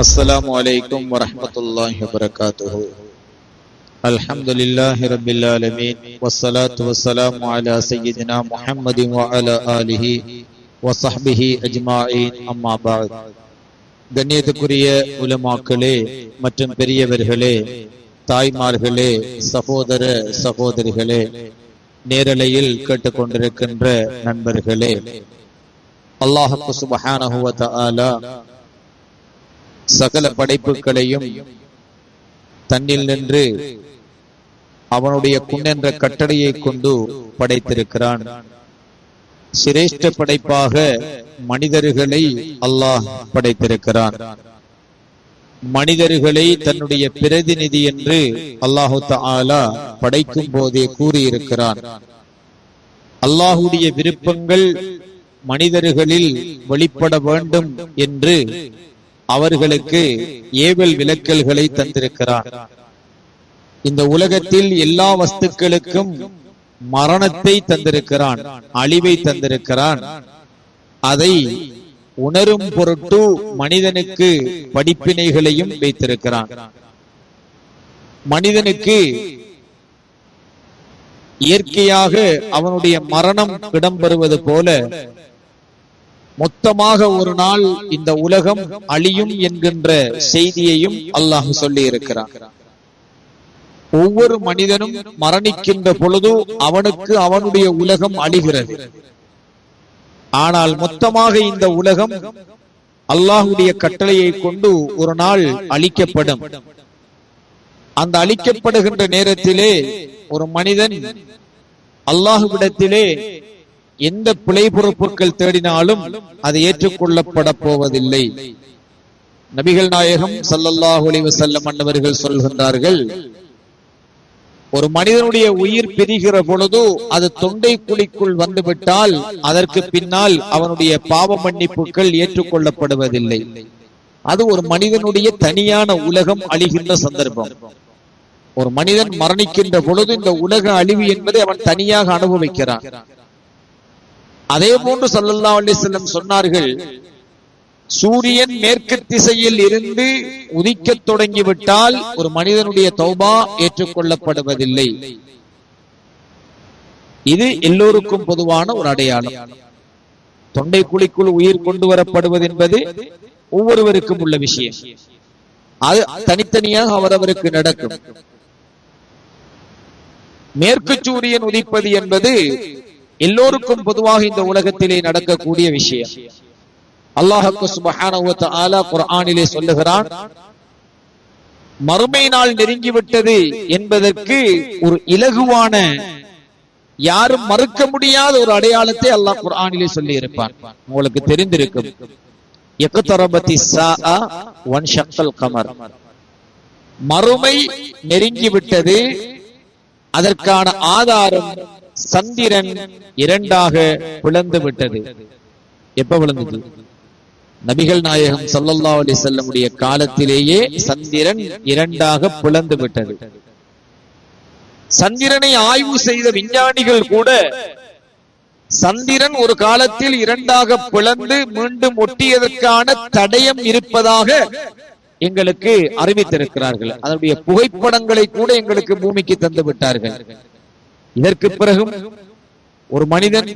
அஸ்ஸலாமு அலைக்கும் வரஹ்மத்துல்லாஹி வபரகாத்துஹு. அல்ஹம்துலில்லாஹி ரப்பில் ஆலமீன் வஸ்ஸலாத்து வஸ்ஸலாமு அலா சய்யிதினா முஹம்மதின் வ அலா ஆலிஹி வ ஸஹ்பிஹி அஜ்மாஈன். அம்மா பஅத். கண்ணியத்துக்குரிய உலமாக்களே மற்றும் பெரியவர்களே, தாய்மார்களே, சகோதர சகோதரிகளே, நேரலையில் கேட்டுக்கொண்டிருக்கின்ற நண்பர்களே, அல்லாஹ் சுப்ஹானஹு வ தஆலா சகல படைப்புகளையும் தன்னில் நின்று அவனுடைய குன்னென்ற கட்டளையை கொண்டு படைத்திருக்கிறான். சிரேஷ்ட படைப்பாக மனிதர்களை அல்லாஹ் படைத்திருக்கிறான். மனிதர்களை தன்னுடைய பிரதிநிதி என்று அல்லாஹு தஆலா படைக்கும் போதே கூறியிருக்கிறான். அல்லாஹுடைய விருப்பங்கள் மனிதர்களில் வெளிப்பட வேண்டும் என்று அவர்களுக்கு ஏவல் விலக்கல்களை தந்திருக்கிறான். இந்த உலகத்தில் எல்லா வஸ்துக்களுக்கும் மரணத்தை தந்திருக்கிறான், அழிவை தந்திருக்கிறான். அதை உணரும் பொருட்டு மனிதனுக்கு படிப்பினைகளையும் வைத்திருக்கிறான். மனிதனுக்கு இயற்கையாக அவனுடைய மரணம் இடம்பெறுவது போல மொத்தமாக ஒரு நாள் இந்த உலகம் அழியும் என்கின்ற செய்தியையும் அல்லாஹ் சொல்லி இருக்கிறான். ஒவ்வொரு மனிதனும் மரணிக்கின்ற பொழுது அவனுக்கு அவனுடைய உலகம் அழிகிறது. ஆனால் மொத்தமாக இந்த உலகம் அல்லாஹுடைய கட்டளையை கொண்டு ஒரு நாள் அழிக்கப்படும். அந்த அழிக்கப்படுகின்ற நேரத்திலே ஒரு மனிதன் அல்லாஹுவிடத்திலே எந்த பிழை பொறுப்புகள் தேடினாலும் அது ஏற்றுக்கொள்ளப்பட போவதில்லை. நபிகள் நாயகம் ஸல்லல்லாஹு அலைஹி வஸல்லம் அன்னவர்கள் சொல்கின்றார்கள், ஒரு மனிதனுடைய உயிர் பிரிகிற பொழுது அது தொண்டை குழிக்குள் வந்துவிட்டால் அதற்கு பின்னால் அவனுடைய பாவ மன்னிப்புகள் ஏற்றுக்கொள்ளப்படுவதில்லை. அது ஒரு மனிதனுடைய தனியான உலகம் அழிகின்ற சந்தர்ப்பம். ஒரு மனிதன் மரணிக்கின்ற பொழுது இந்த உலக அழிவு என்பதை அவன் தனியாக அனுபவிக்கிறான். அதே போன்று ஸல்லல்லாஹு அலைஹி வஸல்லம் சொன்னார்கள், சூரியன் மேற்கு திசையில் இருந்து உதிக்க தொடங்கிவிட்டால் ஒரு மனிதனுடைய தௌபா ஏற்றுக்கொள்ளப்படுவதில்லை. இது எல்லோருக்கும் பொதுவான ஒரு அடையாளம். தொண்டை குழிக்குள் உயிர் கொண்டு வரப்படுவது என்பது ஒவ்வொருவருக்கும் உள்ள விஷயம். அது தனித்தனியாக அவரவருக்கு நடக்கும். மேற்கு சூரியன் உதிப்பது என்பது எல்லோருக்கும் பொதுவாக இந்த உலகத்திலே நடக்கக்கூடிய விஷயம். அல்லாஹ் சுப்ஹானஹு வ தஆலா குர்ஆனிலே சொல்லுகிறான், மறுமை நாள் நெருங்கிவிட்டது என்பதற்கு ஒரு இலகுவான, யாரும் மறுக்க முடியாத ஒரு அடையாளத்தை அல்லாஹ் குர்ஆனிலே சொல்லி இருப்பான். உங்களுக்கு தெரிந்திருக்கும், இக்தரபத்திஸ் ஸாஅ வன்ஷக்கல் கமர், மறுமை நெருங்கிவிட்டது. அதற்கான ஆதாரம் சந்திரன் இரண்டாக பிளந்து விட்டது. எப்ப விழுந்தது? நபிகள் நாயகம் ஸல்லல்லாஹு அலைஹி வஸல்லம் உடைய காலத்திலேயே சந்திரன் இரண்டாக பிளந்து விட்டது. சந்திரனை ஆய்வு செய்த விஞ்ஞானிகள் கூட சந்திரன் ஒரு காலத்தில் இரண்டாக பிளந்து மீண்டும் ஒட்டியதற்கான தடயம் இருப்பதாக எங்களுக்கு அறிவித்திருக்கிறார்கள். அதனுடைய புகைப்படங்களை கூட எங்களுக்கு பூமிக்கு தந்து விட்டார்கள். இதற்கு பிறகும் ஒரு மனிதன்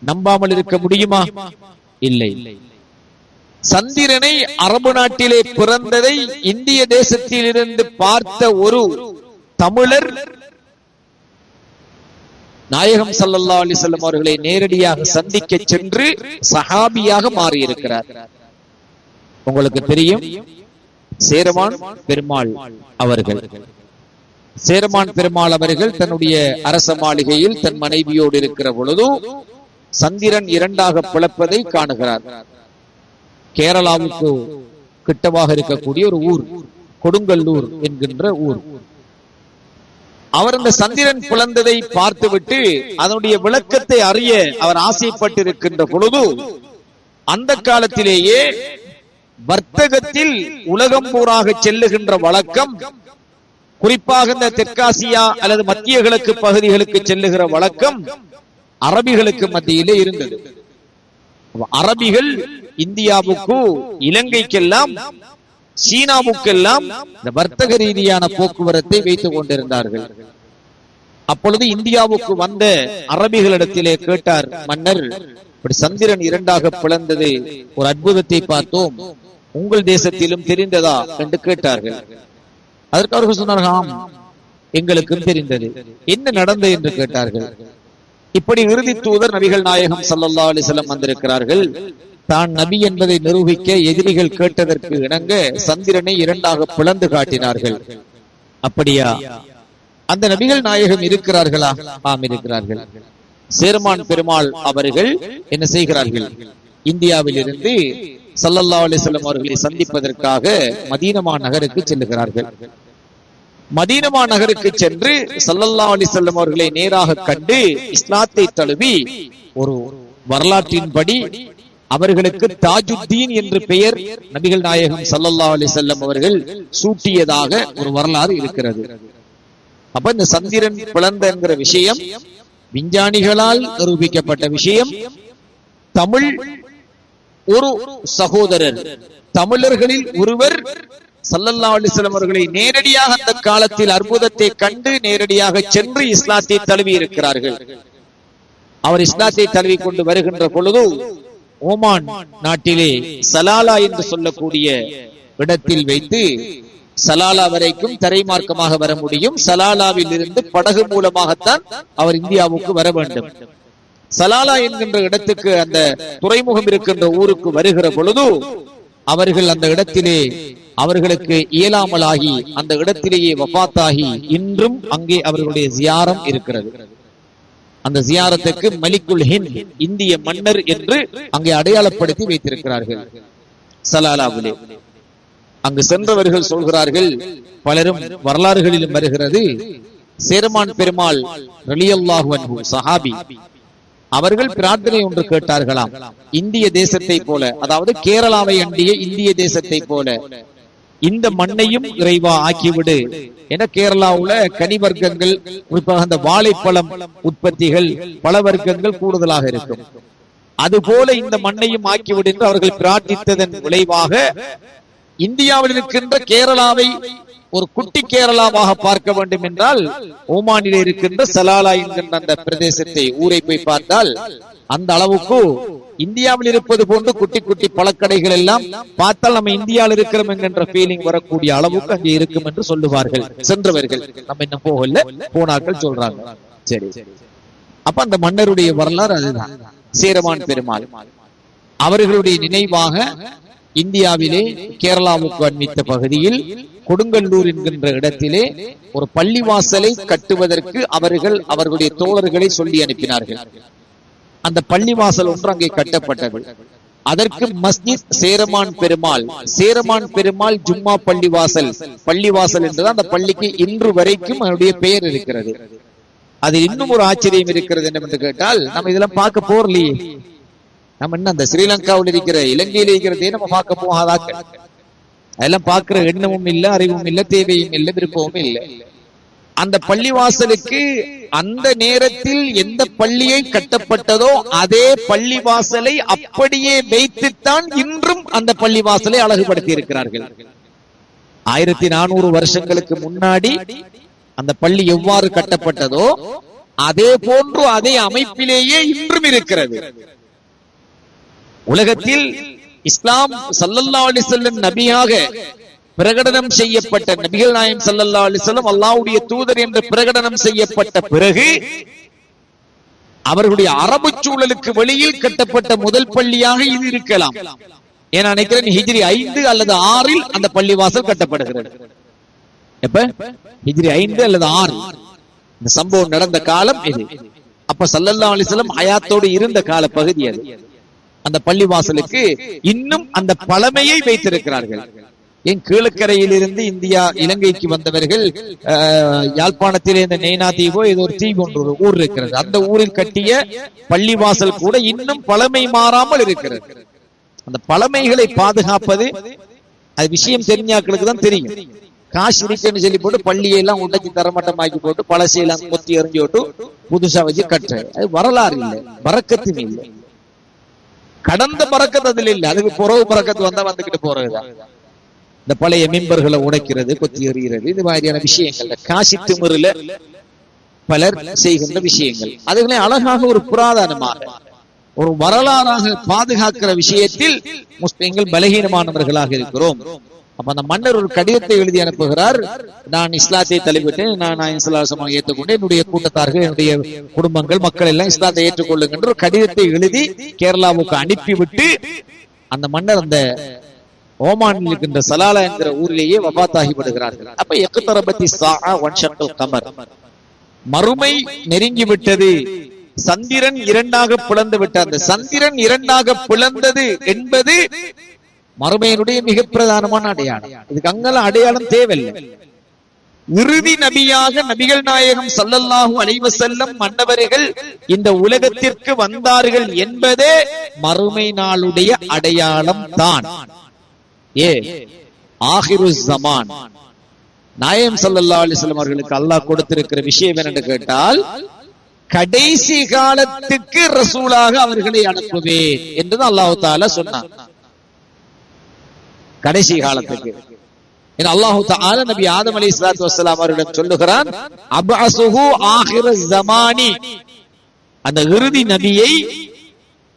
நம்பாமல் இருக்க முடியுமா? இல்லை. சந்திரனை அரபு நாட்டிலே பிறந்ததை இந்திய தேசத்தில் இருந்து பார்த்த ஒரு தமிழர் நாயகம் ஸல்லல்லாஹு அலைஹி வஸல்லம் அவர்களை நேரடியாக சந்திக்க சென்று சஹாபியாக மாறியிருக்கிறார். உங்களுக்கு தெரியும், சேரமான் பெருமாள் அவர்கள். சேரமான் பெருமாள் அவர்கள் தன்னுடைய அரச மாளிகையில் தன் மனைவியோடு இருக்கிற பொழுது சந்திரன் இரண்டாக பிளப்பதை காணுகிறார். கேரளாவுக்கு கிட்டவாக இருக்கக்கூடிய ஒரு ஊர், கொடுங்கல்லூர் என்கின்ற ஊர். அவர் அந்த சந்திரன் பிளந்ததை பார்த்துவிட்டு அதனுடைய விளக்கத்தை அறிய அவர் ஆசைப்பட்டிருக்கின்ற பொழுது அந்த காலத்திலேயே வர்த்தகத்தில் உலகம் பூராக செல்லுகின்ற வழக்கம், குறிப்பாக இந்த தெற்காசியா அல்லது மத்திய கிழக்கு பகுதிகளுக்கு செல்லுகிற வழக்கம் அரபிகளுக்கு மத்தியிலே இருந்தது. அரபிகள் இந்தியாவுக்கு இலங்கைக்கெல்லாம் சீனாவுக்கெல்லாம் இந்த வர்த்தக ரீதியான போக்குவரத்தை வைத்துக் கொண்டிருந்தார்கள். அப்பொழுது இந்தியாவுக்கு வந்த அரபிகளிடத்திலே கேட்டார் மன்னர், இப்படி சந்திரன் இரண்டாக பிளந்தது ஒரு அற்புதத்தை பார்த்தோம், உங்கள் தேசத்திலும் தெரிந்ததா என்று கேட்டார்கள். அதற்கு அவர்கள் சொன்னார்கள், ஆம் எங்களுக்கும் தெரிந்தது. என்ன நடந்தது என்று கேட்டார்கள். இப்படி இறுதி தூதர் நபிகள் நாயகம் ஸல்லல்லாஹு அலைஹி வஸல்லம் வந்திருக்கிறார்கள். தான் நபி என்பதை நிரூபிக்க எதிரிகள் கேட்டதற்கு இணங்க சந்திரனை இரண்டாக பிளந்து காட்டினார்கள். அப்படியா? அந்த நபிகள் நாயகம் இருக்கிறார்களா? ஆம் இருக்கிறார்கள். சேரமான் பெருமாள் அவர்கள் என்ன செய்கிறார்கள்? இந்தியாவில் இருந்து ஸல்லல்லாஹு அலைஹி வஸல்லம் அவர்களை சந்திப்பதற்காக மதீனா நகருக்கு செல்லுகிறார்கள். மதீனா நகருக்கு சென்று ஸல்லல்லாஹு அலைஹி வஸல்லம் அவர்களை நேராக கண்டு இஸ்லாத்தை தழுவி ஒரு வரலாற்றின்படி அவர்களுக்கு தாஜுத்தீன் என்று பெயர் நபிகள் நாயகம் ஸல்லல்லாஹு அலைஹி வஸல்லம் அவர்கள் சூட்டியதாக ஒரு வரலாறு இருக்கிறது. அப்ப இந்த சந்திரன் பிளந்த என்கிற விஷயம் விஞ்ஞானிகளால் நிரூபிக்கப்பட்ட விஷயம். தமிழ் ஒரு சகோதரர், தமிழர்களில் ஒருவர் ஸல்லல்லாஹு அலைஹி வஸல்லம் அவர்களை நேரடியாக அந்த காலத்தில் அற்புதத்தை கண்டு நேரடியாக சென்று இஸ்லாத்தை தழுவி இருக்கிறார்கள். அவர் இஸ்லாத்தை தழுவி கொண்டு வருகின்ற பொழுது ஓமான் நாட்டிலே சலாலா என்று சொல்லக்கூடிய இடத்தில் வைத்து, சலாலா வரைக்கும் தரைமார்க்கமாக வர முடியும், சலாலாவில் இருந்து படகு மூலமாகத்தான் அவர் இந்தியாவுக்கு வர வேண்டும். சலாலா என்கின்ற இடத்துக்கு அந்த துறைமுகம் இருக்கின்ற ஊருக்கு வருகிற பொழுது அவர்கள் அந்த இடத்திலே அவர்களுக்கு இயலாமலாகி அந்த இடத்திலேயே வஃபாத்தாகி இன்றும் அங்கே அவர்களுடைய ஜியாரம் இருக்கிறது. அந்த ஜியாரத்துக்கு மலிக்குல் ஹிந்த், இந்திய மன்னர் என்று அங்கே அடையாளப்படுத்தி வைத்திருக்கிறார்கள் சலாலாவிலே. அங்கு சென்றவர்கள் சொல்கிறார்கள், பலரும் வரலாறுகளிலும் வருகிறது, சேரமான் பெருமாள் ரலியல்லாஹு அன்ஹு சஹாபி அவர்கள் பிரார்த்தனை ஒன்று கேட்டார்களாம். இந்திய தேசத்தை போல, அதாவது கேரளாவை அண்டிய இந்திய தேசத்தை போல இந்த மண்ணையும் இறைவா ஆக்கிவிடு என. கேரளாவுல கனி வர்க்கங்கள், குறிப்பாக அந்த வாழைப்பழம் உற்பத்திகள் பல வர்க்கங்கள் கூடுதலாக இருக்கும், அதுபோல இந்த மண்ணையும் ஆக்கிவிடு என்று அவர்கள் பிரார்த்தித்ததன் விளைவாக இந்தியாவில் இருக்கின்ற கேரளாவை ஒரு குட்டி கேரளாவாக பார்க்க வேண்டும் என்றால் ஓமானிலே இருக்கின்ற சலாலா என்கின்ற அந்த பிரதேசத்தை, ஊரை போய் பார்த்தால் அந்த அளவுக்கு இந்தியாவில் இருப்பது போன்று குட்டி குட்டி பழக்கடைகள் எல்லாம் பார்த்தால் நம்ம இந்தியாவில் இருக்கிறோம் என்கின்ற ஃபீலிங் வரக்கூடிய அளவுக்கு அங்கே இருக்கும் என்று சொல்லுவார்கள் சென்றவர்கள். நம்ம இன்னும் போகல, போனாக்கள் சொல்றாங்க. சரி, அப்ப அந்த மன்னருடைய வரலாறு அதுதான். சேரமான் பெருமாள் அவர்களுடைய நினைவாக இந்தியாவிலே கேரளாவுக்கு அண்மித்த பகுதியில் கொடுங்கல்லூர் என்கின்ற இடத்திலே ஒரு பள்ளிவாசலை கட்டுவதற்கு அவர்கள் அவர்களுடைய தோழர்களை சொல்லி அனுப்பினார்கள். அந்த பள்ளிவாசல் ஒன்று அங்கே கட்டப்பட்டது. அதற்கு மஸ்ஜித் சேரமான் பெருமாள், சேரமான் பெருமாள் ஜும்மா பள்ளிவாசல் என்றுதான் அந்த பள்ளிக்கு இன்று வரைக்கும் அதனுடைய பெயர் இருக்கிறது. அது இன்னும் ஒரு ஆச்சரியம் இருக்கிறது என்னவென்று கேட்டால், நம்ம இதெல்லாம் பார்க்க போறலையே, நம்ம என்ன அந்த ஸ்ரீலங்காவில் இருக்கிற இலங்கையில் இருக்கிறதே நம்ம பார்க்க போகாதாக்க, அதெல்லாம் பார்க்கிற எண்ணமும் இல்லை, அறிவும் இல்லை, தேவையும் இல்லை, விருப்பமும் இல்லை. அந்த பள்ளிவாசலுக்கு அந்த நேரத்தில் எந்த பள்ளியை கட்டப்பட்டதோ அதே பள்ளிவாசலை அப்படியே வைத்துத்தான் இன்றும் அந்த பள்ளிவாசலை அழகுபடுத்தி இருக்கிறார்கள். 1400 வருஷங்களுக்கு முன்னாடி அந்த பள்ளி எவ்வாறு கட்டப்பட்டதோ அதே போன்று அதே அமைப்பிலேயே இன்றும் இருக்கிறது. உலகத்தில் இஸ்லாம் ஸல்லல்லாஹு அலைஹி வஸல்லம் நபியாக பிரகடனம் செய்யப்பட்ட, நபிகள் நாயகம் ஸல்லல்லாஹு அலைஹி வஸல்லம் அல்லாஹ்வுடைய தூதர் என்று பிரகடனம் செய்யப்பட்ட பிறகு அவர்களுடைய அரபு சூழலுக்கு வெளியில் கட்டப்பட்ட முதல் பள்ளியாக இது இருக்கலாம். ஏன்னா நினைக்கிறேன் ஹிஜ்ரி 5 அல்லது 6 அந்த பள்ளிவாசல் கட்டப்படுகிறது. எப்ப? ஹிஜ்ரி 5 அல்லது 6 இந்த சம்பவம் நடந்த காலம் இது. அப்ப ஸல்லல்லாஹு அலைஹி வஸல்லம் ஹயாத்தோடு இருந்த கால பகுதி அது. அந்த பள்ளிவாசலுக்கு இன்னும் அந்த பழமையை வைத்திருக்கிறார்கள். என் கீழக்கரையில் இருந்து இலங்கைக்கு வந்தவர்கள் யாழ்ப்பாணத்திலே இந்த நெய்னா தீவோ ஏதோ ஒரு தீவு ஒன்று ஒரு ஊர் இருக்கிறது, அந்த ஊரில் கட்டிய பள்ளிவாசல் கூட இன்னும் பழமை மாறாமல் இருக்கிறது. அந்த பழமைகளை பாதுகாப்பது அது விஷயம் தெரிஞ்சாக்களுக்கு தான் தெரியும். காசு இருக்குன்னு சொல்லி போட்டு பள்ளியெல்லாம் உடைச்சி தரமட்டமாக்கி போட்டு பழசையெல்லாம் கொத்தி எறிஞ்சு விட்டு புதுசா வச்சு கட்டுற, அது வரலாறு இல்லை, பரக்கத்தும் இல்லை. கடந்த பறக்கத்து அதுல இல்ல, அதுக்கு புறவு பறக்கத்து வந்தா வந்துகிட்டு போறதுதான். இந்த பழைய மிம்பர்களை உடைக்கிறது, கொத்தி எறிகிறது, இது மாதிரியான விஷயங்கள் காசி திமிருல பலர் செய்கின்ற விஷயங்கள். அதுகளை அழகாக ஒரு புராதனமாக ஒரு வரலாறாக பாதுகாக்கிற விஷயத்தில் முஸ்லிம்கள் பலகீனமானவர்களாக இருக்கிறோம். அப்ப அந்த மன்னர் ஒரு கடிதத்தை எழுதி அனுப்புகிறார். நான் இஸ்லாத்தை தழுவிட்டேன், நான் இஸ்லாசமாக ஏற்றுக்கொண்டு என்னுடைய கூட்டத்தார்கள், என்னுடைய குடும்பங்கள், மக்கள் எல்லாம் இஸ்லாத்தை ஏற்றுக்கொள்ளுங்க ஒரு கடிதத்தை எழுதி கேரளாவுக்கு அனுப்பிவிட்டு அந்த மன்னர் அந்த ஓமானில் இருக்கின்ற சலாலா என்கிற ஊரிலேயே வபாத்தாகிவிடுகிறார்கள். அப்ப எக்குத்தரபத்தி சாஅ வன்ஷக்கல் கமர், மறுமை நெருங்கி விட்டது, சந்திரன் இரண்டாக பிளந்து விட்டார். அந்த சந்திரன் இரண்டாக பிளந்தது என்பது மறுமையினுடைய மிக பிரதானமான அடையாளம். இதுக்கு அங்கெல்லாம் அடையாளம் தேவையில்லை. இறுதி நபியாக நபிகள் நாயகம் ஸல்லல்லாஹு அலைஹி வஸல்லம் மன்னவர்கள் இந்த உலகத்திற்கு வந்தார்கள் என்பதே மறுமை நாளுடைய அடையாளம் தான். ஆகிரு ஜமான் நாயகம் ஸல்லல்லாஹு அலைஹி வஸல்லம் அவர்களுக்கு அல்லாஹ் கொடுத்திருக்கிற விஷயம் என்னன்னு கேட்டால், கடைசி காலத்துக்கு ரசூலாக அவர்களை அனுப்புவேன் என்று அல்லாஹ் தஆலா சொன்னார். கடைசி காலத்துக்கு அல்லாஹ் தஆலா நபி ஆதம் அலைஹிஸ்ஸலாத்து வஸ்ஸலாம் அவர்களிடம் சொல்லுகிறான், அப்அஸுஹு ஆகிரு ஸமானி, அந்த இறுதி நபியை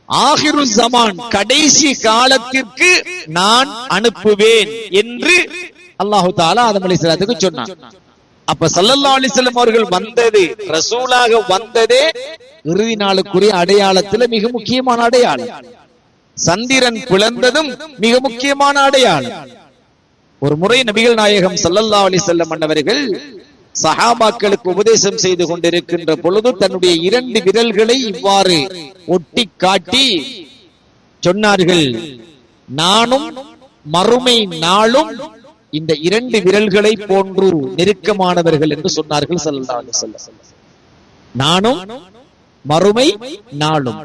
ஆகிரு ஸமான் கடைசி காலத்திற்கு நான் அனுப்புவேன் என்று அல்லாஹ் தஆலா ஆதம் அலைஹிஸ்ஸலாத்துக்கு சொன்னான். அப்ப ஸல்லல்லாஹு அலைஹி வஸல்லம் அவர்கள் வந்தது, ரசூலாக வந்ததே இறுதி நாளுக்குரிய அடையாளத்தில் மிக முக்கியமான அடையாளம். சந்திரன் பிளந்ததும் மிக முக்கியமான அடையாளம். ஒரு முறை நபிகள் நாயகம் ஸல்லல்லாஹு அலைஹி வஸல்லம் அன்னவர்கள் சஹாபாக்களுக்கு உபதேசம் செய்து கொண்டிருக்கின்ற பொழுது தன்னுடைய 2 விரல்களை இவ்வாறு ஒட்டி காட்டி சொன்னார்கள், நானும் மறுமை நாளும் இந்த 2 விரல்களை போன்று நெருக்கமானவர்கள் என்று சொன்னார்கள் ஸல்லல்லாஹு அலைஹி வஸல்லம். நானும் மறுமை நாளும்.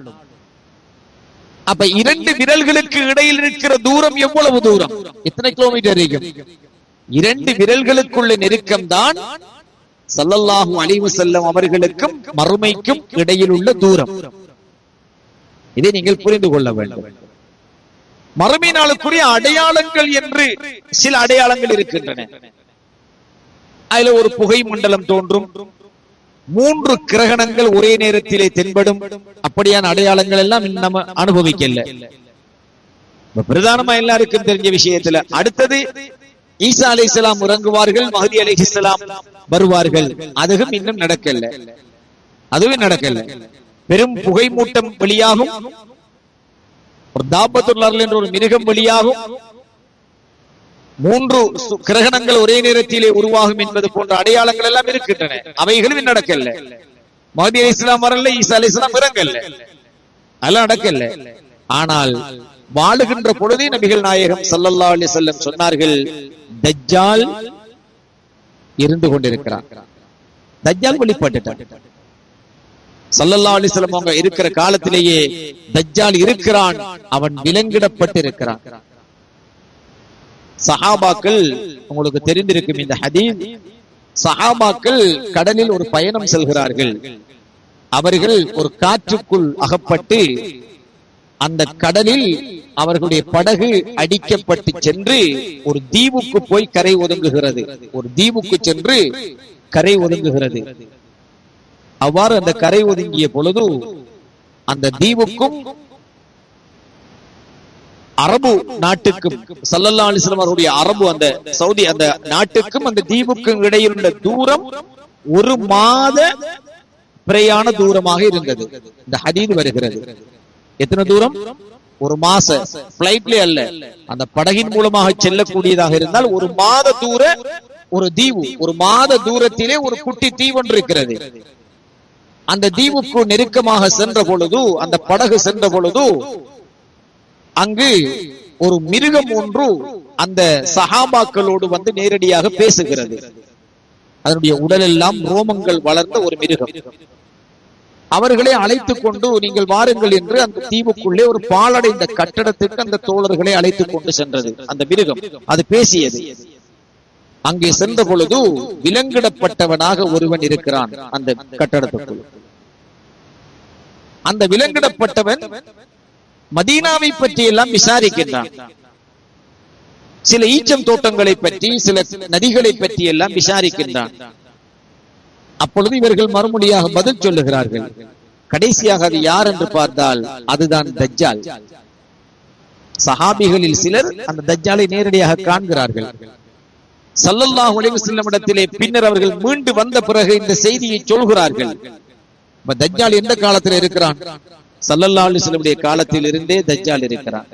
அப்ப 2 விரல்களுக்கு இடையில் இருக்கிற தூரம் எவ்வளவு தூரம்? எத்தனை கிலோமீட்டர் இருக்கும்? 2 விரல்களுக்குள்ள நெருக்கம் தான் ஸல்லல்லாஹு அலைஹி வஸல்லம் அவர்களுக்கும் மறுமைக்கும் இடையில் உள்ள தூரம். இதை நீங்கள் புரிந்து கொள்ள வேண்டும். மறுமை நாளுக்குரிய அடையாளங்கள் என்று சில அடையாளங்கள் இருக்கின்றன. அதுல ஒரு புகை மண்டலம் தோன்றும், 3 கிரகணங்கள் ஒரே நேரத்திலே தென்படும். அப்படியான அடையாளங்கள் எல்லாம் நம்ம அனுபவிக்கல. பிரதானமா எல்லாருக்கும் தெரிஞ்ச விஷயத்துல அடுத்தது ஈசா அலைஹிஸ்ஸலாம் இறங்குவார்கள், மஹ்தி அலைஹிஸ்ஸலாம் வருவார்கள். அதுவும் இன்னும் நடக்கல. அதுவும் நடக்கல. பெரும் புகை மூட்டம் வெளியாகும், ஒரு தாபத்துல் அர்ல் என்ற ஒரு மிருகம் வெளியாகும், 3 கிரகணங்கள் ஒரே நேரத்திலே உருவாகும் என்பது போன்ற அடையாளங்கள் எல்லாம் இருக்கின்றன. அவைகளும் நடக்கல. மஹ்தி அலைஹிஸ்ஸலாம் வரல, ஈசா அலைஹிஸ்ஸலாம் இறங்கல, அதெல்லாம் நடக்கல. ஆனால் வாழுகின்ற பொழுதே நபிகள் நாயகம் ஸல்லல்லாஹு அலைஹி வஸல்லம் சொன்னார்கள், தஜ்ஜால் இருந்து கொண்டிருக்கிறான். தஜ்ஜால் வெளிப்பட்டுட்டான். ஸல்லல்லாஹு அலைஹி வஸல்லம் அவங்க இருக்கிற காலத்திலேயே தஜ்ஜால் இருக்கிறான், அவன் விலங்கிடப்பட்டு இருக்கிறான். சஹாபாக்கள், உங்களுக்கு தெரிந்திருக்கும் இந்த ஹதீஸ், சஹாபாக்கள் கடலில் ஒரு பயணம் செல்கிறார்கள். அவர்கள் ஒரு காற்றுக்குள் அகப்பட்டு அந்த கடலில் அவர்களுடைய படகு அடிக்கப்பட்டு சென்று ஒரு தீவுக்கு போய் கரை ஒதுங்குகிறது. ஒரு தீவுக்கு சென்று கரை ஒதுங்குகிறது. அவ்வாறு அந்த கரை ஒதுங்கிய பொழுது அந்த தீவுக்கும் அரபு நாட்டுக்கும் ஸல்லல்லாஹு அலைஹி வஸல்லம் அவருடைய அரபு அந்த சவுதி அந்த நாட்டுக்கும் அந்த தீவுக்கும் இடையில் உள்ள தூரம் 1 மாத பிரயாண தூரமாக இருந்தது. இந்த ஹதீஸ் வருகிறது. எத்தனை தூரம்? 1 மாச பிளைட்ல அல்ல, அந்த படகின் மூலமாக செல்லக்கூடியதாக இருந்தால் 1 மாத தூர ஒரு தீவு, 1 மாத தூரத்திலே ஒரு குட்டி தீவு ஒன்று இருக்கிறது. அந்த தீவுக்கு நெருக்கமாக சென்ற பொழுது, அந்த படகு சென்ற பொழுது, அங்கு ஒரு மிருகம் ஒன்று அந்த சஹாபாக்களோடு வந்து நேரடியாக பேசுகிறது. அதனுடைய உடல் எல்லாம் ரோமங்கள் வளர்ந்த ஒரு மிருகம். அவர்களை அழைத்துக் கொண்டு நீங்கள் வாருங்கள் என்று அந்த தீவுக்குள்ளே ஒரு பாழடைந்த கட்டடத்துக்கு அந்த தோழர்களை அழைத்துக் கொண்டு சென்றது அந்த மிருகம். அது பேசியது. அங்கே சென்ற பொழுது விலங்கிடப்பட்டவனாக ஒருவன் இருக்கிறான் அந்த கட்டடத்துக்குள். அந்த விலங்கிடப்பட்டவன் மதீனாவை பற்றி எல்லாம் விசாரிக்கின்றான். சில ஈச்சம் தோட்டங்களை பற்றி, சில நதிகளை பற்றி எல்லாம் விசாரிக்கின்றான். அப்பொழுது இவர்கள் மறுமொழியாக பதில் சொல்லுகிறார்கள். கடைசியாக அது யார் என்று பார்த்தால் அதுதான் தஜ்ஜால். சஹாபிகளில் சிலர் அந்த தஜ்ஜாலை நேரடியாக காண்கிறார்கள். ஸல்லல்லாஹு அலைஹி வஸல்லம் இடத்திலே பின்னர் அவர்கள் மீண்டு வந்த பிறகு இந்த செய்தியை சொல்கிறார்கள். தஜ்ஜால் எந்த காலத்தில் இருக்கிறான்? ஸல்லல்லாஹு அலைஹி வஸல்லம் காலத்தில் இருந்தே தஜ்ஜால் இருக்கிறான்.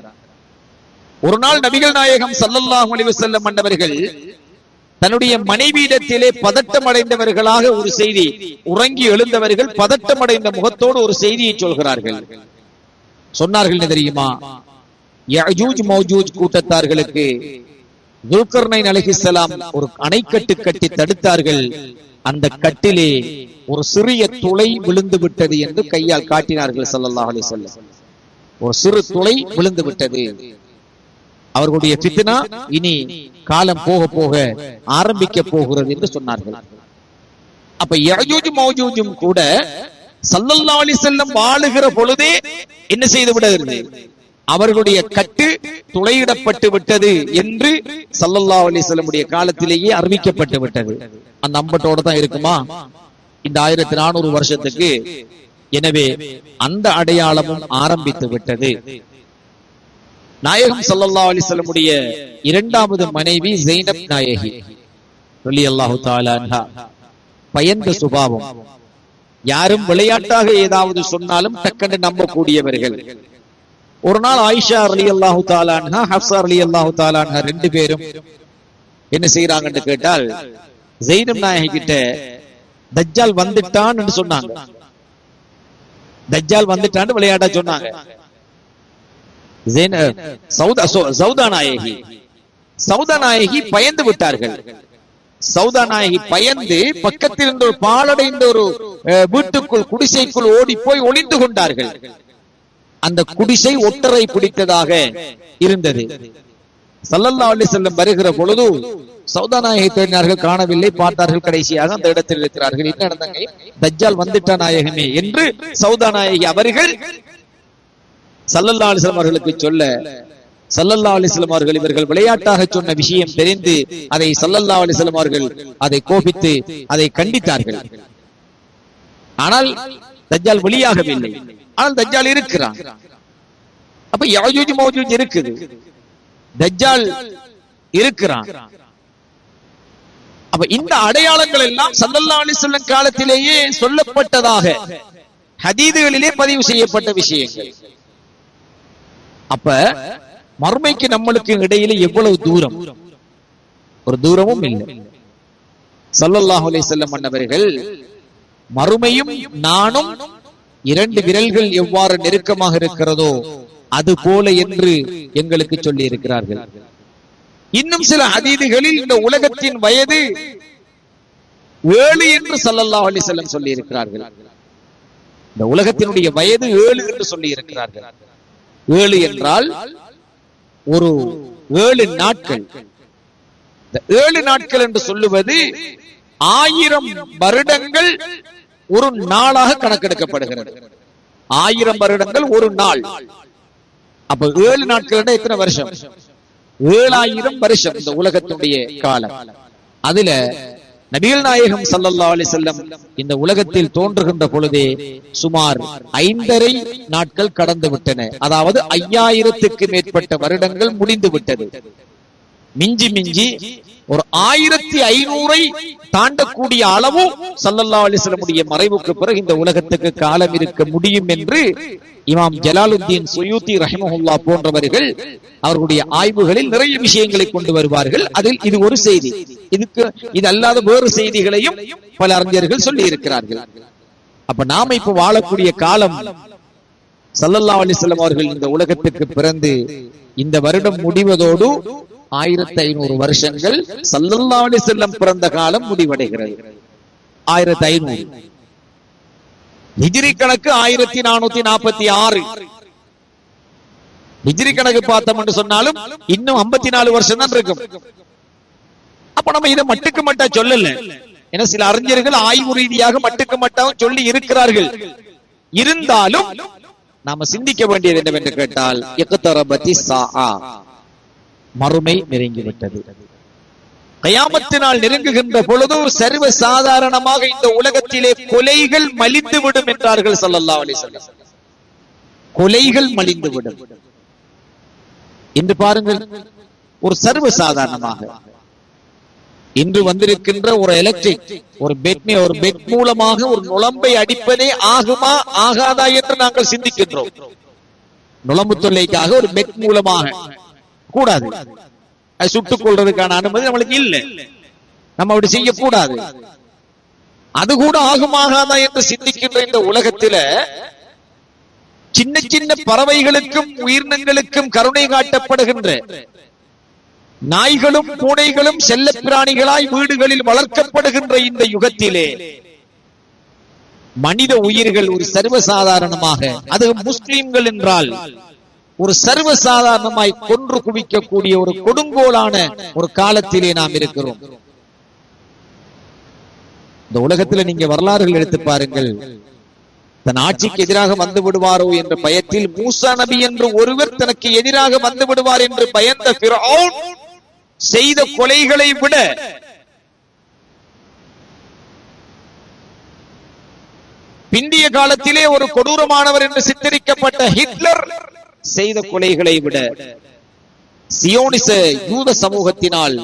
ஒரு நாள் நபிகள் நாயகம் ஸல்லல்லாஹு அலைஹி வஸல்லம் அவர்கள் தன்னுடைய மனைவியிடத்திலே பதட்டம் அடைந்தவர்களாக ஒரு செய்தி, உறங்கி எழுந்தவர்கள் பதட்டம் அடைந்த முகத்தோடு ஒரு செய்தியை சொல்கிறார்கள். சொன்னார்கள் தெரியுமா? யஜூஜ் மௌஜூஜ் கூட்டத்தார்களுக்கு துல்கர்னைன் அலைஹிஸ்ஸலாம் ஒரு அணைக்கட்டு கட்டி தடுத்தார்கள். அந்த கட்டிலே ஒரு சிறிய துளை விழுந்து விட்டது என்று கையால் காட்டினார்கள் ஸல்லல்லாஹு அலைஹி வஸல்லம். ஒரு சிறு துளை விழுந்து விட்டது. அவர்களுடைய ஃபித்னா இனி காலம் போக போக ஆரம்பிக்க போகிறது என்று சொன்னார்கள். அப்ப யஜூஜ் மௌஜூஜும் கூட ஸல்லல்லாஹு அலைஹி வஸல்லம் வாழுகிற பொழுதே என்ன செய்து விடுகிறது? அவர்களுடைய கட்டு துளையிடப்பட்டு விட்டது என்று ஸல்லல்லாஹு அலைஹி வஸல்லம் காலத்திலேயே அறிவிக்கப்பட்டு விட்டது. அந்த அம்பட்டோட தான் இருக்குமா இந்த 1400 வருஷத்துக்கு? எனவே அந்த அடையாளமும் ஆரம்பித்து விட்டது. நாயகம் ஸல்லல்லாஹு அலைஹி வஸல்லம் இரண்டாவது மனைவி ஸைனப் நாயகி ரலியல்லாஹு தஆலா அன்ஹா. பயந்த சுபாவம். யாரும் விளையாட்டாக ஏதாவது சொன்னாலும் டக்கென்று நம்பக்கூடியவர்கள். ஒரு நாள் ஆயிஷா ரலியல்லாஹு தஆலா அன்ஹா, ஹஃப்ஸா ரலியல்லாஹு தஆலா அன்ஹா ரெண்டு பேரும் என்ன செய்யறாங்கன்னு கேட்டால், ஸைனப் நாயகி கிட்ட தஜ்ஜால் வந்துட்டான் என்று சொன்னாங்க. தஜ்ஜால் வந்துட்டான்னு விளையாட்டா சொன்னாங்க. சௌதா நாயகி பயந்து விட்டார்கள். சௌதா நாயகி பயந்து பக்கத்தில் இருந்த ஒரு பாலடைந்த ஒரு வீட்டுக்குள், குடிசைக்குள் ஓடி போய் ஒளிந்து கொண்டார்கள். அந்த குடிசை ஒட்டரை பிடித்ததாக இருந்தது. ஸல்லல்லாஹு அலைஹி வஸல்லம் வருகிற பொழுது சௌதா நாயகி தேடினார்கள், காணவில்லை. பார்த்தார்கள், கடைசியாக அந்த இடத்தில் இருக்கிறார்கள். என்ன நடந்தாங்க? தஜ்ஜால் வந்துட்டா நாயகமே என்று சௌதா நாயகி அவர்கள் ஸல்லல்லாஹு அலைஹி வஸல்லம் அவர்களுக்கு சொல்ல, ஸல்லல்லாஹு அலைஹி வஸல்லம் அவர்கள் இவர்கள் விளையாட்டாக சொன்ன விஷயம் தெரிந்து அதை ஸல்லல்லாஹு அலைஹி வஸல்லம் அவர்கள் அதை கோபித்து அதை கண்டித்தார்கள். ஆனால் தஜ்ஜால் வெளியாகவில்லை. ஆனால் தஜ்ஜால் இருக்கிறான். அப்ப யஜூஜ் மௌஜூஜ் இருக்குது, தஜ்ஜால் இருக்கிறான். அப்ப இந்த அடையாளங்கள் எல்லாம் ஸல்லல்லாஹு அலைஹி வஸல்லம் காலத்திலேயே சொல்லப்பட்டதாக ஹதீதுகளிலே பதிவு செய்யப்பட்ட விஷயங்கள். அப்ப மறுமைக்கு நம்மளுக்கு இடையில எவ்வளவு தூரம்? ஒரு தூரமும் இல்லை. ஸல்லல்லாஹு அலைஹி வஸல்லம் அவர்கள் மறுமையும் நானும் இரண்டு விரல்கள் எவ்வாறு நெருக்கமாக இருக்கிறதோ அது போல என்று எங்களுக்கு சொல்லி இருக்கிறார்கள். இன்னும் சில ஹதீதுகளில் இந்த உலகத்தின் வயது 7 என்று ஸல்லல்லாஹு அலைஹி வஸல்லம் சொல்லி இருக்கிறார்கள். இந்த உலகத்தினுடைய வயது 7 என்று சொல்லி இருக்கிறார்கள். 7 என்றால் ஒரு 7 நாட்கள். இந்த 7 நாட்கள் என்று சொல்லுவது 1000 வருடங்கள் ஒரு நாளாக கணக்கெடுக்கப்படுகிறது. 1000 வருடங்கள் ஒரு நாள். அப்ப 7 நாட்கள் எத்தனை வருஷம்? 7000 வருஷம் இந்த உலகத்தினுடைய காலம். அதுல நபிகள் நாயகம் ஸல்லல்லாஹு அலைஹி வஸல்லம் இந்த உலகத்தில் தோன்றுகின்ற பொழுதே சுமார் 5½ நாட்கள் கடந்து விட்டன. அதாவது 5000க்கு மேற்பட்ட வருடங்கள் முடிந்து விட்டது. மிஞ்சி மிஞ்சி ஒரு 1500 தாண்டக்கூடிய அளவு ஸல்லல்லாஹு அலைஹி வஸல்லம் மறைவுக்கு பிறகு இந்த உலகத்துக்கு காலம் இருக்க முடியும் என்று இமாம் ஜலாலுத்தீன் சுயூத்தி ரஹிமஹுல்லாஹ் போன்றவர்கள் அவர்களுடைய ஆய்வுகளில் நிறைய விஷயங்களை கொண்டு வருவார்கள். அதில் இது ஒரு செய்தி. இது அல்லாத வேறு செய்திகளையும் பல அறிஞர்கள் சொல்லி இருக்கிறார்கள். அப்ப நாம இப்ப வாழக்கூடிய காலம் ஸல்லல்லாஹு அலைஹி வஸல்லம் அவர்கள் இந்த உலகத்துக்கு பிறந்து இந்த வருடம் முடிவதோடு 1500 வருஷங்கள் ஸல்லல்லாஹு அலைஹி வஸல்லம் பிறந்த காலம் முடிவடைகிறது. 1500 ஹிஜ்ரி கணக்கு 1446. ஹிஜ்ரி கணக்கு பார்த்தோம் என்று சொன்னாலும் இன்னும் 54 வருஷம் தான் இருக்கும். அப்ப நம்ம இதை மட்டுக்கு மட்டா சொல்லல. ஏன்னா சில அறிஞர்கள் ஆய்வு ரீதியாக மட்டுக்கு மட்டாவும் சொல்லி இருக்கிறார்கள். இருந்தாலும் நாம சிந்திக்க வேண்டியது என்னவென்று கேட்டால், இக்தரபத்தி ஸாஆ, மறுமை நெருங்கிவிட்டது. கயாமத்தினால் நெருங்குகின்ற பொழுது சர்வ சாதாரணமாக இந்த உலகத்திலே கொலைகள் மலிந்துவிடும் என்றார்கள் ஸல்லல்லாஹு அலைஹி வஸல்லம். கொலைகள் மலிந்துவிடும். இன்று பாருங்கள், ஒரு சர்வ சாதாரணமாக இன்று வந்திருக்கின்ற ஒரு எலக்ட்ரிக் ஒரு பெட் மூலமாக ஒரு நுழம்பை அடிப்பதே ஆகுமா ஆகாதா என்று நாங்கள் சிந்திக்கின்றோம். நுழம்பு தொல்லைக்காக ஒரு பெட் மூலமாக கூடாது, அது சுட்டுக் கொள்றதுக்கான அனுமதி நம்மளுக்கு இல்லை, நம்ம அப்படி செய்யக்கூடாது. அது கூட ஆகுமாகாதா என்று சிந்திக்கின்ற இந்த உலகத்தில சின்ன சின்ன பறவைகளுக்கும் உயிரினங்களுக்கும் கருணை காட்டப்படுகின்ற நாய்களும் பூனைகளும் செல்ல பிராணிகளாய் வீடுகளில் வளர்க்கப்படுகின்ற இந்த யுகத்திலே மனித உயிர்கள் ஒரு சர்வசாதாரணமாக, அது முஸ்லிம்கள் என்றால் ஒரு சர்வசாதாரணமாய் கொன்று குவிக்கக்கூடிய ஒரு கொடுங்கோலான ஒரு காலத்திலே நாம் இருக்கிறோம். இந்த உலகத்தில் நீங்க வரலாறுகள் எடுத்து பாருங்கள். தன் ஆட்சிக்கு எதிராக வந்து விடுவாரோ என்ற பயத்தில் மூசா நபி என்று ஒருவர் தனக்கு எதிராக வந்து விடுவார் என்று பயந்த ஃபிரௌன் செய்த கொலைகளை விட பிந்திய காலத்திலே ஒரு கொடூரமானவர் என்று சித்தரிக்கப்பட்ட ஹிட்லர் செய்த கொலைகளை விட சியோனிச யூத சமூகத்தினால்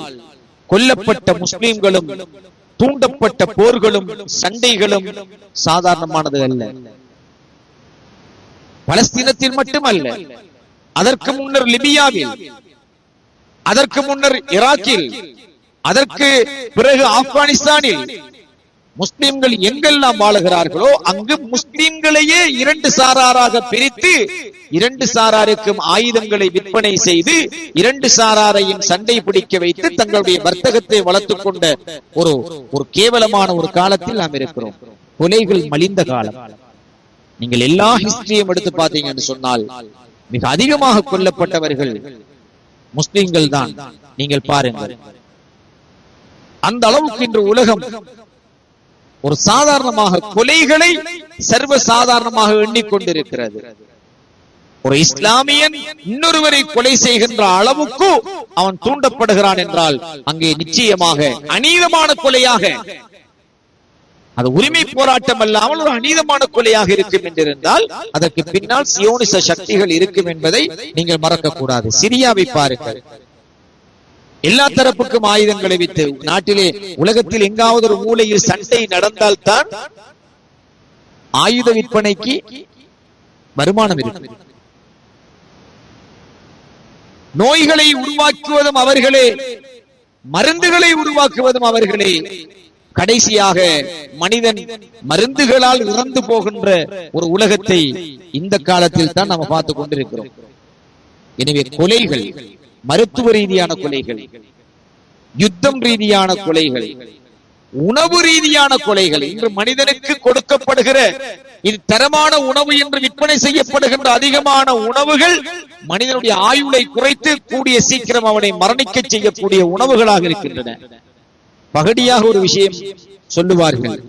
கொல்லப்பட்ட முஸ்லிம்களும் தூண்டப்பட்ட போர்களும் சண்டைகளும் சாதாரணமானது அல்ல. பலஸ்தீனத்தில் மட்டுமல்ல, அதற்கு முன்னர் லிபியாவில், அதற்கு முன்னர் ஈராக்கில், அதற்கு பிறகு ஆப்கானிஸ்தானில் முஸ்லிம்கள் எங்கெல்லாம் வாழுகிறார்களோ அங்கு முஸ்லிம்களையே இரண்டு சாராராக பிரித்து இரண்டு சாராருக்கும் ஆயுதங்களை விற்பனை செய்து இரண்டு சாராரையும் சண்டை பிடிக்க வைத்து தங்களுடைய வர்த்தகத்தை வளர்த்துக் கொண்ட ஒரு கேவலமான ஒரு காலத்தில் நாம் இருக்கிறோம். கொலைகள் மலிந்த காலம். நீங்கள் எல்லா ஹிஸ்டரியும் எடுத்து பார்த்தீங்கன்னு சொன்னால் மிக அதிகமாக கொல்லப்பட்டவர்கள் முஸ்லிம்கள் தான். நீங்கள் பாருங்கள், அந்த அளவுக்கு இன்று உலகம் ஒரு சாதாரணமாக கொலைகளை சர்வ சாதாரணமாக எண்ணிக்கொண்டிருக்கிறது. ஒரு இஸ்லாமியன் இன்னொருவரை கொலை செய்கின்ற அளவுக்கு அவன் தூண்டப்படுகிறான் என்றால் அங்கே நிச்சயமாக அநீதமான கொலையாக, அது உரிமை போராட்டம் அல்லாமல் ஒரு அநீதமான கொலையாக இருக்கும் என்றிருந்தால் அதற்கு பின்னால் சியோனிச சக்திகள் இருக்கும் என்பதை நீங்கள் மறக்க கூடாது. சிரியாவை பாருங்கள், எல்லா தரப்புக்கும் ஆயுதங்களை வைத்து நாட்டிலே உலகத்தில் எங்காவது ஒரு மூலையில் சண்டை நடந்தால்தான் ஆயுத விற்பனைக்கு வருமானம் இருக்கு. நோய்களை உருவாக்குவதும் அவர்களே, மருந்துகளை உருவாக்குவதும் அவர்களே. கடைசியாக மனிதன் மருந்துகளால் இறந்து போகின்ற ஒரு உலகத்தை இந்த காலத்தில் தான் நாம் பார்த்துக் கொண்டிருக்கிறோம். எனவே கொலைகள், மருத்துவ ரீதியான கொலைகள், யுத்தம் ரீதியான கொலைகள், உணவு ரீதியான கொலைகள், இன்று மனிதனுக்கு கொடுக்கப்படுகிற இது தரமான உணவு என்று விற்பனை செய்யப்படுகின்ற அதிகமான உணவுகள் மனிதனுடைய ஆயுளை குறைத்து கூடிய சீக்கிரம் அவனை மரணிக்க செய்யக்கூடிய உணவுகளாக இருக்கின்றன. பகடியாக ஒரு விஷயம் சொல்லுவார்கள்.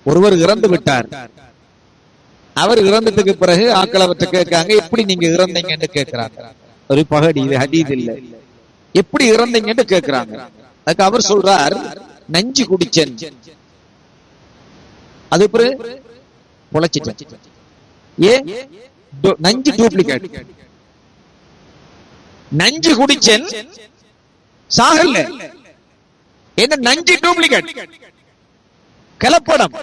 ஒருவர் இறந்து விட்டார், அவர் இறந்ததுக்கு பிறகு ஆக்கள் அவற்றை கேட்காங்க, எப்படி நீங்க இறந்தீங்கன்னு கேட்கிறாங்க. ஒரு பகடி, இது ஹதீஸ் இல்ல, எப்படி இறந்தீங்கன்னு கேட்கிறாங்க. அதுக்கு அவர் சொல்றார், நஞ்சு குடிச்சேன், அது பிறகு பொழைச்சிட்டேன். ஏன்? நஞ்சு டூப்ளிகேட். நஞ்சு குடிச்சேன், சாகல. என்ன? நஞ்சு டூப்ளிகேட், கலப்படம்.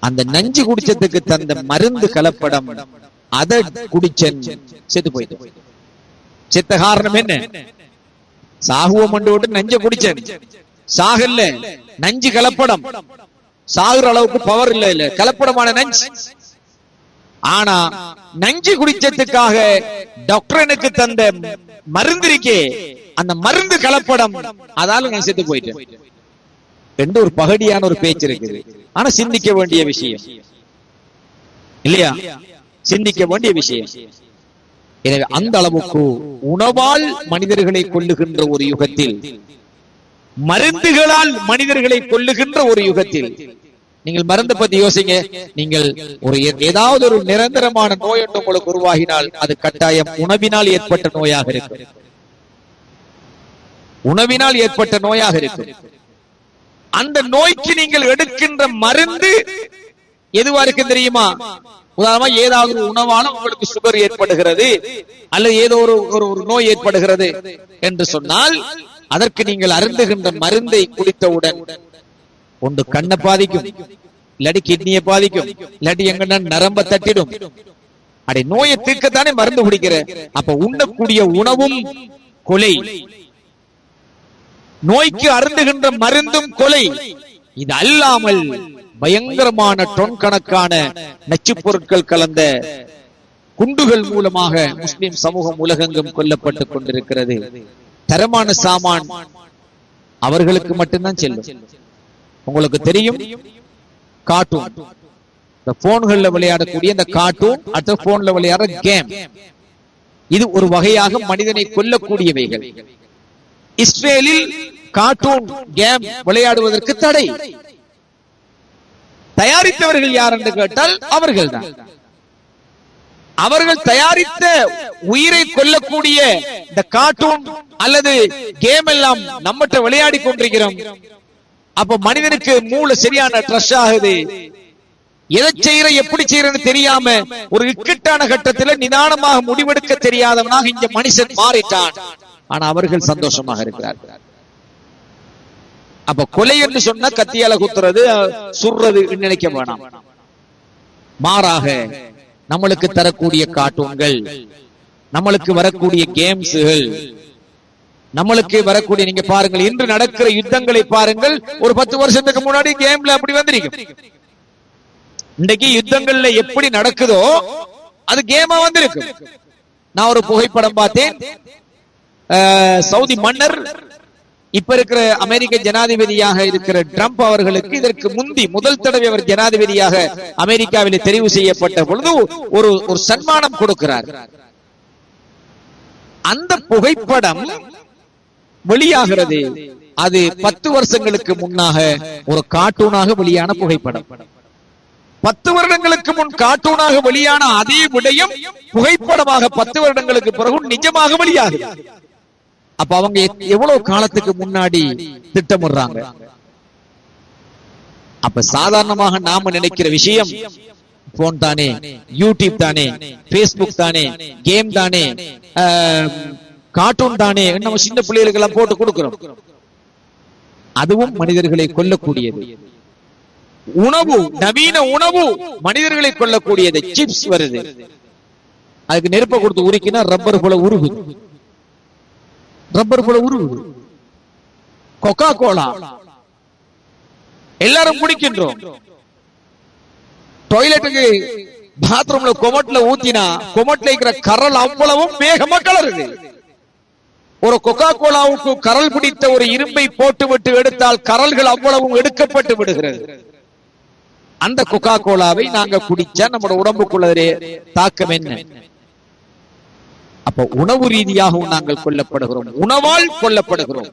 அந்த நஞ்சு குடிச்சதுக்கு தந்த மருந்து கலப்படம், அதை குடிச்சேன், செத்து போயிட்டு. செத்த காரணம் என்ன? சாகுவோம் விட்டு நஞ்ச குடிச்சேன், சாகல்ல, நஞ்சு கலப்படம். சாகுற அளவுக்கு பவர் இல்ல, கலப்படமான நஞ்சு. ஆனா நஞ்சு குடிச்சதுக்காக டாக்டர் எனக்கு தந்த மருந்து இருக்கே, அந்த மருந்து கலப்படம், அதால நான் செத்து போயிட்டேன் என்று ஒரு பகடியான ஒரு பேச்சு இருக்குது. ஆனா சிந்திக்க வேண்டிய விஷயம் இல்லையா? சிந்திக்க வேண்டிய விஷயம். எனவே அந்த அளவுக்கு உணவால் மனிதர்களை கொல்லுகின்ற ஒரு யுகத்தில், மருந்துகளால் மனிதர்களை கொல்லுகின்ற ஒரு யுகத்தில் நீங்கள் மருந்து பத்தி யோசிங்க. நீங்கள் ஒரு ஏதாவது ஒரு நிரந்தரமான நோய் ஒன்று உங்களுக்கு உருவாகினால் அது கட்டாயம் உணவினால் ஏற்பட்ட நோயாக இருக்கும். உணவினால் ஏற்பட்ட நோயாக இருக்கும். அந்த நோய்க்கு நீங்கள் எடுக்கின்ற மருந்து எதுவா இருக்கு தெரியுமா? உதாரணமா ஏதாவது ஒரு உணவால உங்களுக்கு சுகர் ஏற்படுகிறது அல்லது ஏதோ ஒரு நோய் ஏற்படுகிறது என்று சொன்னால் அதற்கு நீங்கள் அருந்துகின்ற மருந்தை குடித்தவுடன் ஒன்று கண்ணை பாதிக்கும், இல்லாட்டி கிட்னியை பாதிக்கும், இல்லாட்டி எங்கன்னா நரம்ப தட்டிடும். அடே நோயை தீர்க்கத்தானே மருந்து குடிக்கிற. அப்ப உண்ணக்கூடிய உணவும் கொலை, நோய்க்கு அருந்துகின்ற மருந்தும் கொலை. இது அல்லாமல் பயங்கரமான டொன் கணக்கான நச்சுப் பொருட்கள் கலந்த குண்டுகள் மூலமாக முஸ்லிம் சமூகம் உலகெங்கும் கொல்லப்பட்டுக் கொண்டிருக்கிறது. தரமான சாமான் அவர்களுக்கு மட்டும்தான் செல்லும். உங்களுக்கு தெரியும், கார்ட்டூன், இந்த போன்கள்ல விளையாடக்கூடிய இந்த கார்ட்டூன், அடுத்த போன்ல விளையாடுற கேம், இது ஒரு வகையாக மனிதனை கொல்லக்கூடியவைகள். இஸ்ரேலில் கார்ட்டூன் கேம் விளையாடுவதற்கு தடை. தயாரித்தவர்கள் யார் என்று கேட்டால் அவர்கள் தான். அவர்கள் தயாரித்த உயிரை கொல்லக்கூடிய இந்த கார்ட்டூன் அல்லது கேம் எல்லாம் நம்மகிட்ட விளையாடி கொண்டிருக்கிறோம். அப்ப மனிதனுக்கு மூளை சரியான ட்ரஷ் ஆகுது. எதை செய்யற எப்படி செய்யறன்னு தெரியாம ஒரு இக்கட்டான கட்டத்தில் நிதானமாக முடிவெடுக்க தெரியாதவனாக இங்க மனுஷன் மாறிட்டான். ஆனா அவர்கள் சந்தோஷமாக இருக்கிறார்கள். அப்ப கொலை என்று சொன்னா கத்தியால குத்துறது சுடுறது நினைக்க வேணாம். மாறாக நம்மளுக்கு தரக்கூடிய கார்ட்டூன்கள், நம்மளுக்கு வரக்கூடிய கேம்ஸ்கள், நம்மளுக்கு வரக்கூடிய, நீங்க பாருங்கள் இன்று நடக்கிற யுத்தங்களை பாருங்கள். ஒரு 10 வருஷத்துக்கு முன்னாடி கேம்ல அப்படி வந்திருக்கும். இன்றைக்கு யுத்தங்கள்ல எப்படி நடக்குதோ அது கேமா வந்திருக்கு. நான் ஒரு புகைப்படம் பார்த்தேன். சவுதி மன்னர், இப்ப இருக்கிற அமெரிக்க ஜனாதிபதியாக இருக்கிற ட்ரம்ப் அவர்களுக்கு இதற்கு முந்தி முதல் தடவை அவர் ஜனாதிபதியாக அமெரிக்காவில் தெரிவு செய்யப்பட்ட பொழுது ஒரு சன்மானம் கொடுக்கிறார். அந்த புகைப்படம் வெளியாகிறது. அது 10 வருஷங்களுக்கு முன்னாக ஒரு கார்ட்டூனாக வெளியான புகைப்படம். 10 வருடங்களுக்கு முன் கார்ட்டூனாக வெளியான அதே விடயம் புகைப்படமாக 10 வருடங்களுக்கு பிறகு நிஜமாக வெளியாகுது. அப்ப அவங்க எவ்வளவு காலத்துக்கு முன்னாடி திட்டமிடுறாங்க. அப்ப சாதாரணமாக நாம நினைக்கிற விஷயம் போன் தானே, யூடியூப் தானே, பேஸ்புக் தானே, கேம் தானே, கார்ட்டூன் தானே, நம்ம சின்ன பிள்ளைகளுக்கு எல்லாம் போட்டு கொடுக்கிறோம். அதுவும் மனிதர்களை கொல்லக்கூடியது. உணவு, நவீன உணவு மனிதர்களை கொல்லக்கூடியது. சிப்ஸ் வருது, அதுக்கு நெருப்பை கொடுத்து உருக்கினா ரப்பர் போல உருகுது. ரப்பர் போல உருகுது. கொக்கா கோலா எல்லாரும் குடிக்கின்றோம். டாய்லெட்டுக்கு பாத்ரூம்ல கொமட்ல ஊத்தினா கொமட்ல இருக்கிற கரல் அவ்வளவும் வேகமா கலருது. ஒரு கொக்கா கோலாவுக்கு கரல் பிடித்த ஒரு இரும்பை போட்டு விட்டு எடுத்தால் கரல்கள் அவ்வளவும் எடுக்கப்பட்டு விடுகிறது. அந்த கொக்கா கோலாவை நாங்க குடிச்சா நம்ம உடம்புக்குள்ளே தாக்கம் என்ன? அப்ப உணவு ரீதியாக நாங்கள் கொல்லப்படுகிறோம், உணவால் கொல்லப்படுகிறோம்,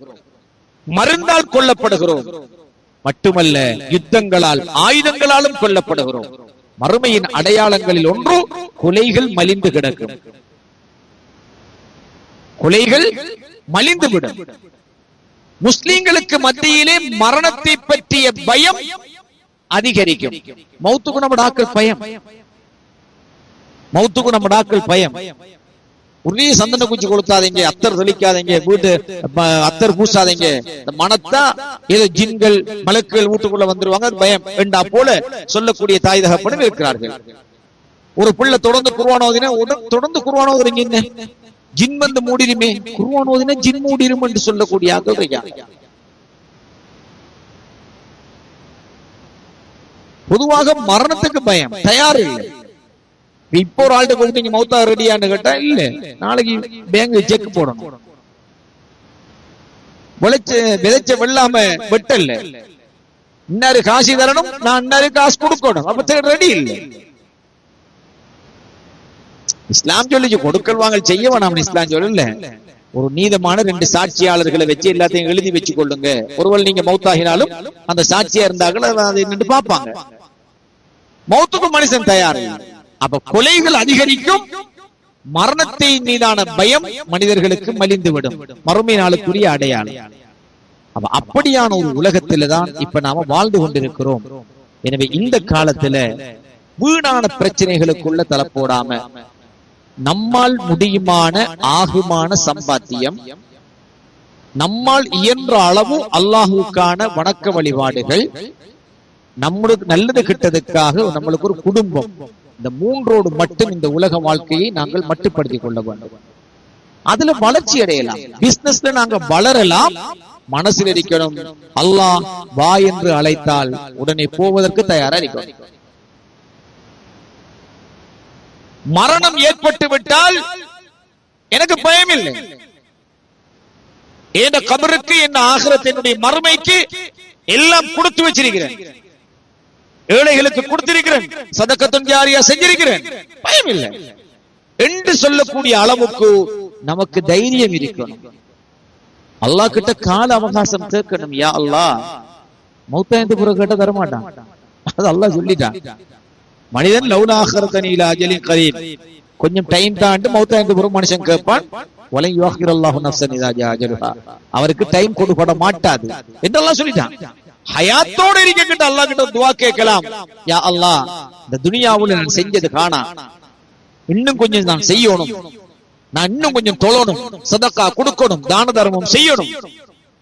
மருந்தால் கொல்லப்படுகிறோம், மட்டுமல்ல யுத்தங்களால் ஆயுதங்களாலும் கொல்லப்படுகிறோம். மறுமையின் அடையாளங்களில் ஒன்று கொலைகள் மலிந்து கிடக்கும். கொலைகள் மலிந்துவிடும். முஸ்லிம்களுக்கு மத்தியிலே மரணத்தை பற்றிய பயம் அதிகரிக்கும். மௌத்துக்கு நம்ம டாக்டர் பயம், மௌத்துக்கு நம்ம டாக்டர் பயம். உரிய சந்தன குச்சி கொளுத்தாதீங்க, அத்தர் தெளிக்காதீங்க, வீட்டு அத்தர் பூசாதீங்க, மனத்தா ஏதோ ஜின்கள் மலக்குகள் வீட்டுக்குள்ள வந்துருவாங்க, பயம் வேண்டா போல சொல்லக்கூடிய தாய் தகப்பனும் இருக்கிறார்கள். ஒரு பிள்ளை தொடர்ந்து குர்ஆன் ஓதினா தொடர்ந்து குர்ஆன் ஓதுறீங்க, என்ன ஜின் வந்து மூடிருமே, குர்ஆன் ஓதினா ஜின் மூடிரும் என்று சொல்லக்கூடிய ஆட்கள். பொதுவாக மரணத்துக்கு பயம், தயார் இல்லை. இப்போ ஒரு ஆள்கிட்ட கொடுத்து நீங்க மௌத்தா ரெடியான்னு கேட்டா இல்ல, நாளைக்கு பேங்க் செக் போடணும், விதைச்ச வெள்ளாம வெட்டல்ல, இன்னாரு காசு தரணும், நான் இன்னாரு காசு கொடுக்கணும், அப்ப ரெடி இல்லை. இஸ்லாம் சொல்லிச்சு கொடுக்கல் வாங்கல் செய்ய வேணாம், இஸ்லாம் சொல்லல. ஒரு நீதமான 2 சாட்சியாளர்களை வச்சு எல்லாத்தையும் எழுதி வச்சு கொள்ளுங்க. ஒருவேளை நீங்க மௌத்தாகினாலும் அந்த சாட்சியா இருந்தார்கள் அதை நின்று பார்ப்பாங்க. மௌத்துக்கு மனுஷன் தயார். அப்ப கொலைகள் அதிகரிக்கும், மரணத்தை மீதான பயம் மனிதர்களுக்கு மலிந்துவிடும். மறுமை நாளுக்குரிய அடையாளம். அப்ப அப்படியான ஒரு உலகத்தில தான் இப்ப நாம வாழ்ந்து கொண்டிருக்கிறோம். எனவே இந்த காலத்துல வீணான பிரச்சனைகளுக்குள்ள தலப்போடாம நம்மால் முடியுமான ஆகுமான சம்பாத்தியம், நம்மால் இயன்ற அளவு அல்லாஹுக்கான வணக்க வழிபாடுகள், நம்மளுக்கு நல்லது கிட்டதுக்காக நம்மளுக்கு ஒரு குடும்பம், இந்த 3ஓடு மட்டும் இந்த உலக வாழ்க்கையை நாங்கள் மட்டுப்படுத்திக் கொள்ள வேண்டும். அதுல வளர்ச்சி அடையலாம். பிசினஸ்ல நாங்க வளரலாம். மனசில் இருக்கணும், அல்லாஹ் வா என்று அழைத்தால் உடனே போவதற்கு தயாரா இருக்கணும். மரணம் ஏற்பட்டு விட்டால் எனக்கு பயம் இல்லை. என் கபருக்கு, என் ஆகிரத்தினுடைய மறுமைக்கு எல்லாம் கொடுத்து வச்சிருக்கிறேன். ஏழைகளுக்கு கொடுத்திருக்கிறேன், சதக்கத்துன் ஜாரியா செஞ்சிருக்கிறேன், பயம் இல்லை என்று சொல்லக்கூடிய அளவுக்கு நமக்கு தைரியம் இருக்கணும். அல்லாஹ் கிட்ட கால அவகாசம் கேட்கணும். யா அல்லாஹ், மௌத்தாயந்து பிறகு கேட்ட தரமாட்டான். அது அல்லாஹ் சொல்லிட்டான். மனிதன் லவுலா ஆகிரத்தனி இலா அஜலின் கரீப், கொஞ்சம் டைம் தாண்டி மௌத்தாயந்து பிறகு மனுஷன் கேட்பான். வலை யுஅக்கிருல்லாஹு நஃப்ஸன் இதா ஜா அஜலுஹா, அவருக்கு டைம் கொடுக்கப்பட மாட்டாது என்று அல்லாஹ் சொல்லிட்டான். ஹயாத்தோடு இருக்கின்ற அல்லாஹ் கிட்ட துஆ கேட்கலாம். யா அல்லாஹ், இந்த துனியாவுல நான் செஞ்சது காணா, இன்னும் கொஞ்சம் நான் செய்யணும், நான் இன்னும் கொஞ்சம் தொழணும், சதக்கா கொடுக்கணும், தான தர்மம் செய்யணும்,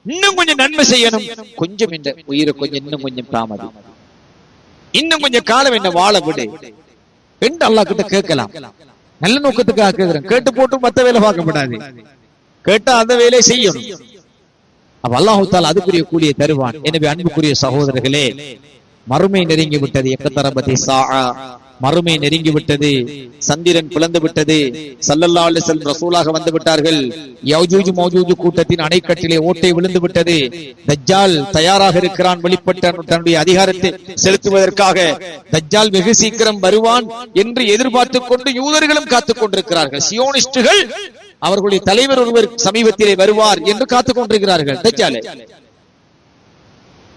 இன்னும் கொஞ்சம் நன்மை செய்யணும், கொஞ்சம் இந்த உயிரை கொஞ்சம் இன்னும் கொஞ்சம் தாமதி, இன்னும் கொஞ்சம் காலம் என்ன வாழ விடு என்று அல்லாஹ் கிட்ட கேட்கலாம். நல்ல நோக்கத்துக்காக கேட்கிறேன். கேட்டு போட்டு மத்த வேலை பார்க்க கூடாது, கேட்டா அந்த வேலையை செய்யணும். அப்ப அல்லாஹ் தஆலா அதுக்குரிய கூலியை தருவான். எனவே அன்புக்குரிய சகோதரர்களே, மறுமை நெருங்கி விட்டது. எக்கத்தரபதி சாஆ, மறுமை நெருங்கி விட்டது. சந்திரன் பிளந்து விட்டது. ஸல்லல்லாஹு அலைஹி வஸல்லம் ரசூலாக வந்து விட்டார்கள். யஜூஜ் மௌஜூஜ் கூட்டத்தின் அணைக்கட்டிலே ஓட்டை விழுந்து விட்டது. தஜ்ஜால் தயாராக இருக்கிறான், வெளிப்பட்ட தன்னுடைய அதிகாரத்தை செலுத்துவதற்காக. தஜ்ஜால் வெகு சீக்கிரம் வருவான் என்று எதிர்பார்த்துக் கொண்டு யூதர்களும் காத்துக் கொண்டிருக்கிறார்கள். சியோனிஸ்டுகள் அவர்களுடைய தலைவர் ஒருவர் சமீபத்திலே வருவார் என்று காத்துக் கொண்டிருக்கிறார்கள். தஜ்ஜால்,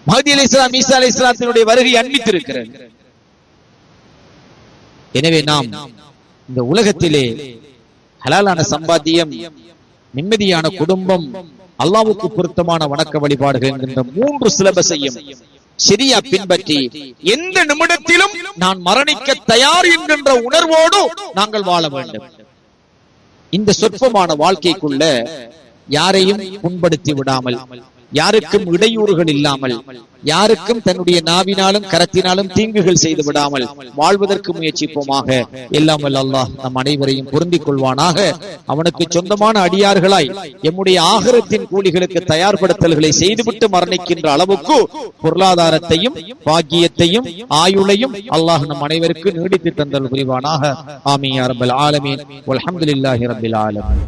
மஹ்தி அலைஹிஸ்ஸலாம், ஈசா அலைஹிஸ்ஸலாத்தினுடைய வருகை அண்மித்திருக்கிறது. எனவே நாம் இந்த உலகத்திலே ஹலாலான சம்பாத்தியம், நிம்மதியான குடும்பம், அல்லாஹ்வுக்கு பொருத்தமான வணக்க வழிபாடுகள் என்கின்ற 3 சிலபஸையும் சரியா பின்பற்றி எந்த நிமிடத்திலும் நான் மரணிக்க தயார் என்கின்ற உணர்வோடு நாங்கள் வாழ வேண்டும். இந்த சொற்பமான வாழ்க்கைக்குள்ள யாரையும் புண்படுத்தி விடாமல், யாருக்கும் இடையூறுகள் இல்லாமல், யாருக்கும் தன்னுடைய நாவினாலும் கரத்தினாலும் தீங்குகள் செய்து விடாமல் வாழ்வதற்கு முயற்சிப்போமாக. எல்லாம் வல்ல அல்லாஹ் நம் அனைவரையும் பொருந்திக் கொள்வானாக. அவனுக்கு சொந்தமான அடியார்களாய் எம்முடைய ஆகிரத்தின் கூலிகளுக்கு தயார்படுத்தல்களை செய்துவிட்டு மரணிக்கின்ற அளவுக்கு பொருளாதாரத்தையும் பாக்கியத்தையும் ஆயுளையும் அல்லாஹ் நம் அனைவருக்கு நீடித்து தந்தல் புரிவானாக. ஆமீன் யா ரப்பல் ஆலமீன். வல்ஹம்துலில்லாஹி ரப்பில் ஆலமீன்.